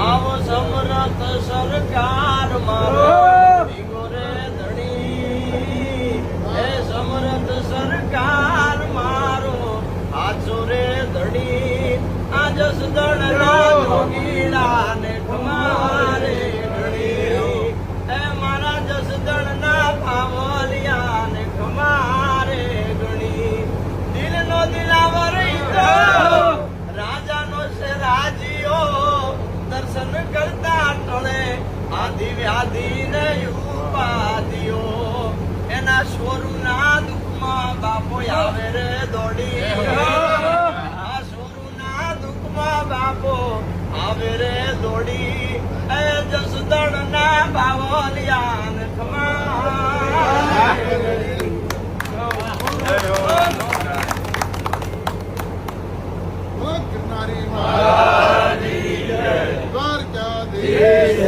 આવો સમરથ સરકાર મારો ધીંગો રે ધણી એ સમરથ સરકાર મારો આજો રે ધણી આ જસદણ ના જોગીડા ને ખમારે ધણી એ મારા જસદણ ના ભાવલિયા ને ખમારે ધણી દિલ નો દિલાવર તો રાજાનો છે રાજીઓ દર્શન કરતા ટળે આદિ વ્યાધિ ને ઉપાધિઓ એના સ્વરૂના દુઃખમાં બાપો આવે રે દોડી આ સ્વરૂના દુઃખમાં બાપો આવે રે દોડી એ જસદણ ના બાવલિયા ને દ્વારકાધીશ